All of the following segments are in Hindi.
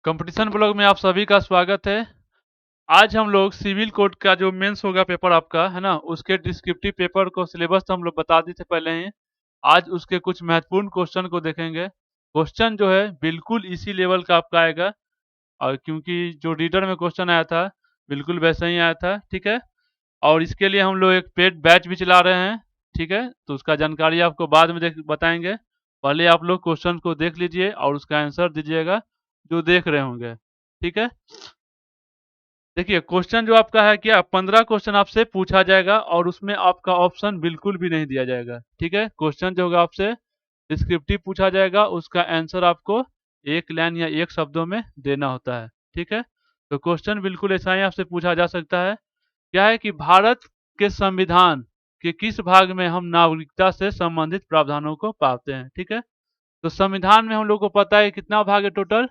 कंपटीशन ब्लॉग में आप सभी का स्वागत है। आज हम लोग सिविल कोड का जो मेंस होगा पेपर आपका है ना, उसके डिस्क्रिप्टिव पेपर को सिलेबस तो हम लोग बता दिए थे पहले ही। आज उसके कुछ महत्वपूर्ण क्वेश्चन को देखेंगे। क्वेश्चन जो है बिल्कुल इसी लेवल का आपका आएगा, और क्योंकि जो रीडर में क्वेश्चन आया था बिल्कुल वैसा ही आया था, ठीक है। और इसके लिए हम लोग एक पेड बैच भी चला रहे हैं, ठीक है। तो उसका जानकारी आपको बाद में बताएंगे। पहले आप लोग क्वेश्चन को देख लीजिए और उसका आंसर दीजिएगा जो देख रहे होंगे, ठीक है। देखिए क्वेश्चन जो आपका है क्या, 15 क्वेश्चन आपसे पूछा जाएगा और उसमें आपका ऑप्शन बिल्कुल भी नहीं दिया जाएगा, ठीक है। क्वेश्चन जो होगा आपसे डिस्क्रिप्टिव पूछा जाएगा, उसका आंसर आपको एक लाइन या एक शब्दों में देना होता है, ठीक है। तो क्वेश्चन बिल्कुल ऐसा ही आपसे पूछा जा सकता है। क्या है कि भारत के संविधान के किस भाग में हम नागरिकता से संबंधित प्रावधानों को पाते हैं, ठीक है। तो संविधान में हम लोग को पता है कितना भाग है, टोटल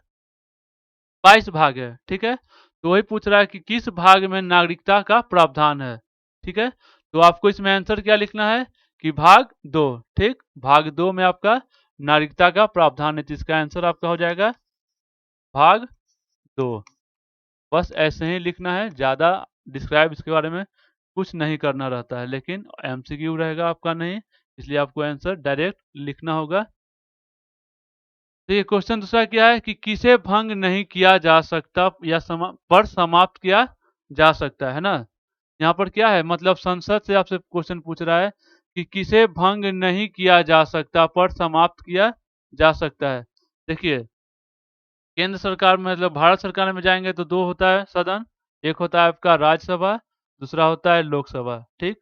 22 भाग है, ठीक है। तो वही पूछ रहा है कि किस भाग में नागरिकता का प्रावधान है, ठीक है। तो आपको इसमें आंसर क्या लिखना है कि भाग 2, ठीक। भाग 2 में आपका नागरिकता का प्रावधान है, तो इसका आंसर आपका हो जाएगा भाग 2। बस ऐसे ही लिखना है, ज़्यादा डिस्क्राइब इसके बारे में कुछ नहीं करना रहता है, लेकिन एमसीक्यू रहेगा आपका नहीं, इसलिए आपको आंसर डायरेक्ट लिखना होगा। तो ये क्वेश्चन दूसरा क्या है कि किसे भंग नहीं किया जा सकता या समाप्त किया जा सकता है ना। यहाँ पर क्या है, मतलब संसद से आपसे क्वेश्चन पूछ रहा है कि किसे भंग नहीं किया जा सकता पर समाप्त किया जा सकता है। देखिए केंद्र सरकार में, मतलब भारत सरकार में जाएंगे तो दो होता है सदन, एक होता है आपका राज्यसभा, दूसरा होता है लोकसभा, ठीक।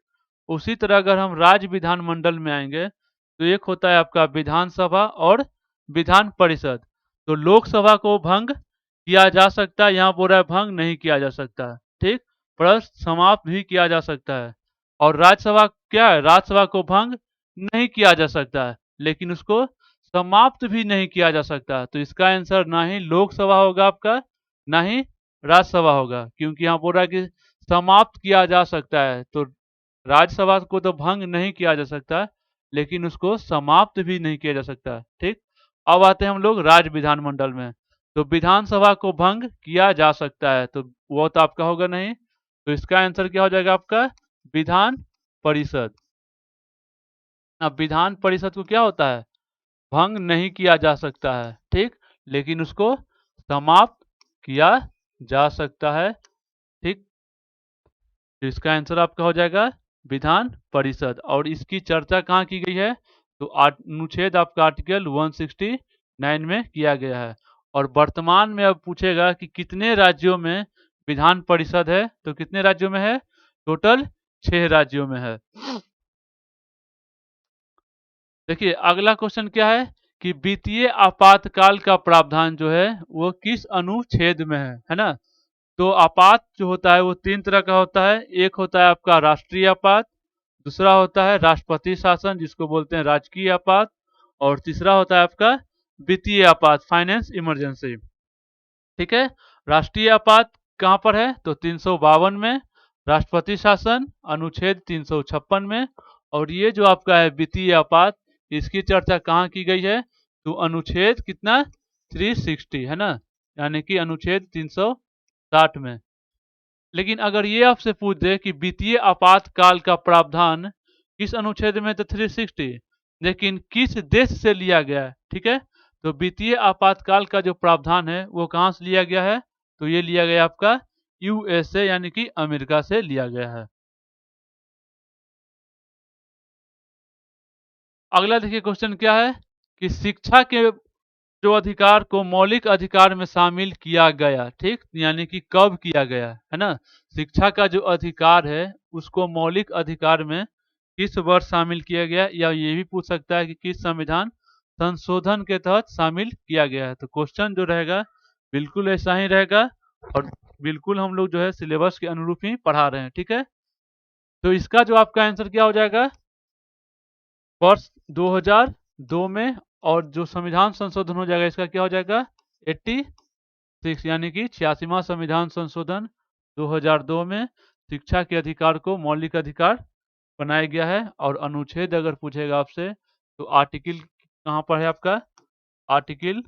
उसी तरह अगर हम राज्य विधानमंडल में आएंगे तो एक होता है आपका विधानसभा और विधान परिषद। तो लोकसभा को भंग किया जा सकता है, यहाँ बोल रहा है भंग नहीं किया जा सकता, ठीक। पर समाप्त भी किया जा सकता है। और राज्यसभा क्या है, राज्यसभा को भंग नहीं किया जा सकता है, लेकिन उसको समाप्त भी नहीं किया जा सकता। तो इसका आंसर ना ही लोकसभा होगा आपका, ना ही राज्यसभा होगा, क्योंकि यहाँ बोल रहा है कि समाप्त किया जा सकता है। तो राज्यसभा को तो भंग नहीं किया जा सकता, लेकिन उसको समाप्त भी नहीं किया जा सकता, ठीक। अब आते हैं हम लोग राज्य विधानमंडल में। तो विधानसभा को भंग किया जा सकता है, तो वो तो आपका होगा नहीं। तो इसका आंसर क्या हो जाएगा आपका विधान परिषद। अब विधान परिषद को क्या होता है, भंग नहीं किया जा सकता है, ठीक, लेकिन उसको समाप्त किया जा सकता है, ठीक। तो इसका आंसर आपका हो जाएगा विधान परिषद। और इसकी चर्चा कहाँ की गई है, तो अनुच्छेद आपका आर्टिकल 169 में किया गया है। और वर्तमान में अब पूछेगा कि कितने राज्यों में विधान परिषद है, तो कितने राज्यों में है, टोटल 6 राज्यों में है। देखिए अगला क्वेश्चन क्या है कि वित्तीय आपातकाल का प्रावधान जो है वो किस अनुच्छेद में है ना। तो आपात जो होता है वो 3 तरह का होता है। एक होता है आपका राष्ट्रीय आपात, दूसरा होता है राष्ट्रपति शासन जिसको बोलते हैं राजकीय आपात, और तीसरा होता है आपका वित्तीय आपात, फाइनेंस इमरजेंसी, ठीक है। राष्ट्रीय आपात कहाँ पर है, तो 352 में, राष्ट्रपति शासन अनुच्छेद 356 में, और ये जो आपका है वित्तीय आपात, इसकी चर्चा कहाँ की गई है, तो अनुच्छेद कितना 360 है ना, यानी कि अनुच्छेद 360 में। लेकिन अगर ये आपसे पूछ दे कि वित्तीय आपातकाल का प्रावधान किस अनुच्छेद में, तो 360, लेकिन किस देश से लिया गया है, ठीक है। तो वित्तीय आपातकाल का जो प्रावधान है वो कहाँ से लिया गया है, तो ये लिया गया आपका यूएसए यानी कि अमेरिका से लिया गया है। अगला देखिए क्वेश्चन क्या है कि शिक्षा के जो अधिकार को मौलिक अधिकार में शामिल किया गया, ठीक, यानी कि कब किया गया है ना। शिक्षा का जो अधिकार है उसको मौलिक अधिकार में किस वर्ष शामिल किया गया, या ये भी पूछ सकता है कि किस संविधान संशोधन के तहत शामिल किया गया है। तो क्वेश्चन जो रहेगा बिल्कुल ऐसा ही रहेगा, और बिल्कुल हम लोग जो है सिलेबस के अनुरूप ही पढ़ा रहे हैं, ठीक है। तो इसका जो आपका आंसर क्या हो जाएगा, वर्ष 2002 में, और जो संविधान संशोधन हो जाएगा इसका क्या हो जाएगा 86, यानी कि 86वां संविधान संशोधन 2002 में शिक्षा के अधिकार को मौलिक अधिकार बनाया गया है। और अनुच्छेद अगर पूछेगा आपसे तो आर्टिकल कहाँ पर है आपका, आर्टिकल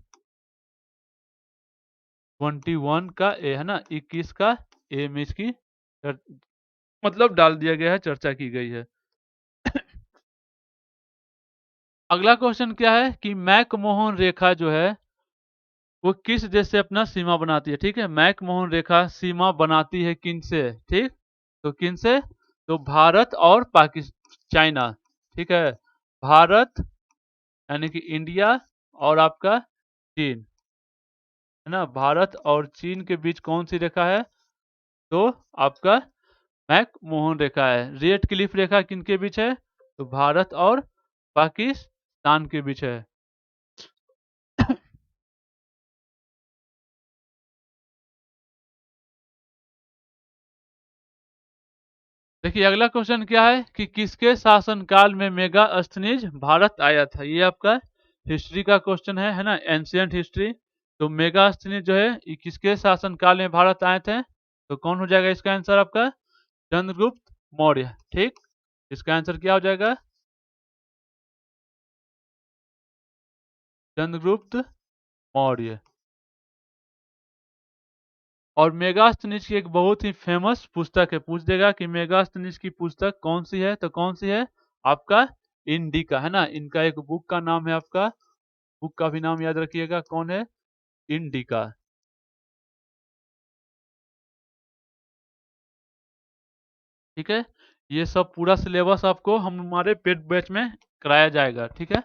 21 का ए है ना, 21 का ए में इसकी मतलब डाल दिया गया है, चर्चा की गई है। अगला क्वेश्चन क्या है कि मैकमोहन रेखा जो है वो किस देश से अपना सीमा बनाती है। ठीक है, मैकमोहन रेखा सीमा बनाती है किन से। ठीक, तो किन से, तो भारत और पाकिस्तान, चाइना। ठीक है, भारत यानी कि इंडिया और आपका चीन, है ना, भारत और चीन के बीच कौन सी रेखा है, तो आपका मैकमोहन रेखा है। रेड क्लिफ रेखा किनके बीच है, तो भारत और पाकिस्तान के बीच है। देखिए अगला क्वेश्चन क्या है कि किसके शासनकाल में मेगास्थनीज भारत आया था। ये आपका हिस्ट्री का क्वेश्चन है ना, एंशियंट हिस्ट्री। तो मेगास्थनीज जो है ये किसके शासनकाल में भारत आए थे, तो कौन हो जाएगा इसका आंसर आपका, चंद्रगुप्त मौर्य। ठीक, इसका आंसर क्या हो जाएगा, चंद्रगुप्त मौर्य। और मेगास्थनीज की एक बहुत ही फेमस पुस्तक है, पूछ देगा कि मेगास्थनीज की पुस्तक कौन सी है, तो कौन सी है आपका, इंडिका, है ना। इनका एक बुक का नाम है आपका, बुक का भी नाम याद रखिएगा, कौन है, इंडिका। ठीक है, ये सब पूरा सिलेबस आपको हम हमारे पेड बैच में कराया जाएगा। ठीक है,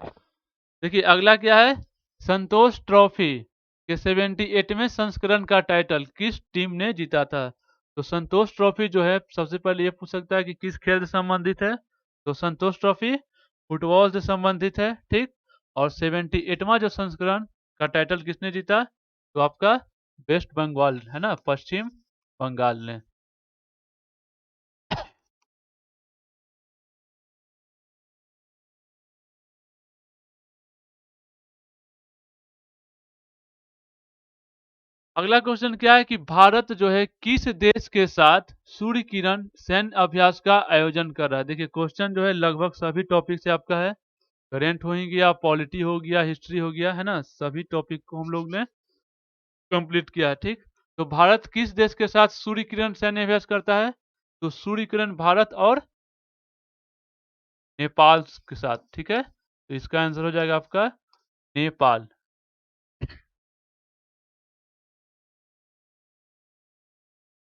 देखिए अगला क्या है, संतोष ट्रॉफी के 78वें संस्करण का टाइटल किस टीम ने जीता था। तो संतोष ट्रॉफी जो है सबसे पहले ये पूछ सकता है कि किस खेल से संबंधित है, तो संतोष ट्रॉफी फुटबॉल से संबंधित है। ठीक, और 78वां जो संस्करण का टाइटल किसने जीता, तो आपका वेस्ट बंगाल, है ना, पश्चिम बंगाल ने। अगला क्वेश्चन क्या है कि भारत जो है किस देश के साथ सूर्य किरण सैन्य अभ्यास का आयोजन कर रहा है। देखिए क्वेश्चन जो है लगभग सभी टॉपिक से आपका है, करेंट हो ही गया, पॉलिटी हो गया, हिस्ट्री हो गया, है ना, सभी टॉपिक को हम लोग ने कंप्लीट किया है। ठीक, तो भारत किस देश के साथ सूर्य किरण सैन्य अभ्यास करता है, तो सूर्य किरण भारत और नेपाल के साथ। ठीक है, तो इसका आंसर हो जाएगा आपका नेपाल।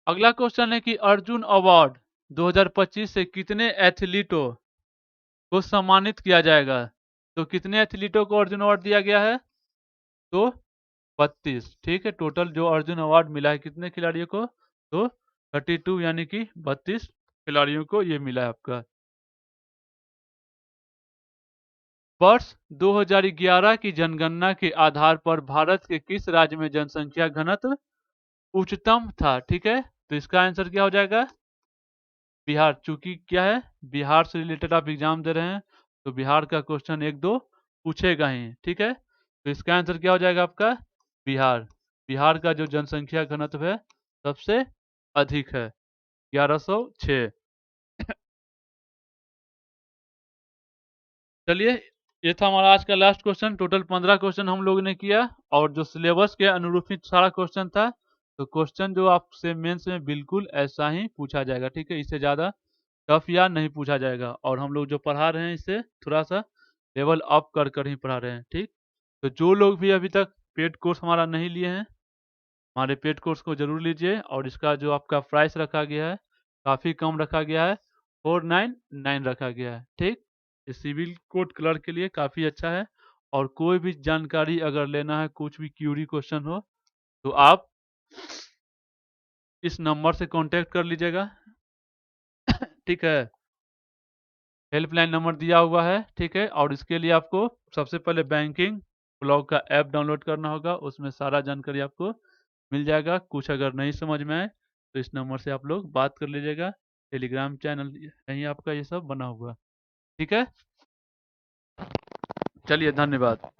अगला क्वेश्चन है कि अर्जुन अवार्ड 2025 से कितने एथलीटों को सम्मानित किया जाएगा। तो कितने एथलीटों को अर्जुन अवार्ड दिया गया है, तो 32। ठीक है, टोटल जो अर्जुन अवार्ड मिला है कितने खिलाड़ियों को, तो 32 यानी कि 32 खिलाड़ियों को ये मिला है आपका। वर्ष 2011 की जनगणना के आधार पर भारत के किस राज्य में जनसंख्या घनत्व उच्चतम था। ठीक है, तो इसका आंसर क्या हो जाएगा, बिहार। चूंकि क्या है, बिहार से रिलेटेड आप एग्जाम दे रहे हैं तो बिहार का क्वेश्चन एक दो पूछेगा ही। ठीक है, तो इसका आंसर क्या हो जाएगा आपका, बिहार। बिहार का जो जनसंख्या घनत्व है सबसे अधिक है, 1106। चलिए, ये था हमारा आज का लास्ट क्वेश्चन। टोटल 15 क्वेश्चन हम लोगों ने किया और जो सिलेबस के अनुरूप ही सारा क्वेश्चन था। तो क्वेश्चन जो आपसे मेंस में बिल्कुल ऐसा ही पूछा जाएगा। ठीक है, इससे ज़्यादा टफ या नहीं पूछा जाएगा। और हम लोग जो पढ़ा रहे हैं इससे थोड़ा सा लेवल अप कर कर ही पढ़ा रहे हैं। ठीक, तो जो लोग भी अभी तक पेड कोर्स हमारा नहीं लिए हैं, हमारे पेड कोर्स को जरूर लीजिए। और इसका जो आपका प्राइस रखा गया है काफ़ी कम रखा गया है, 499 रखा गया है। ठीक, ये सिविल कोड क्लर्क के लिए काफ़ी अच्छा है। और कोई भी जानकारी अगर लेना है, कुछ भी क्यूरी क्वेश्चन हो, तो आप इस नंबर से कांटेक्ट कर लीजिएगा। ठीक है, हेल्पलाइन नंबर दिया हुआ है। ठीक है, और इसके लिए आपको सबसे पहले बैंकिंग ब्लॉग का ऐप डाउनलोड करना होगा, उसमें सारा जानकारी आपको मिल जाएगा। कुछ अगर नहीं समझ में आए तो इस नंबर से आप लोग बात कर लीजिएगा। टेलीग्राम चैनल यहीं आपका ये सब बना हुआ। ठीक है, चलिए धन्यवाद।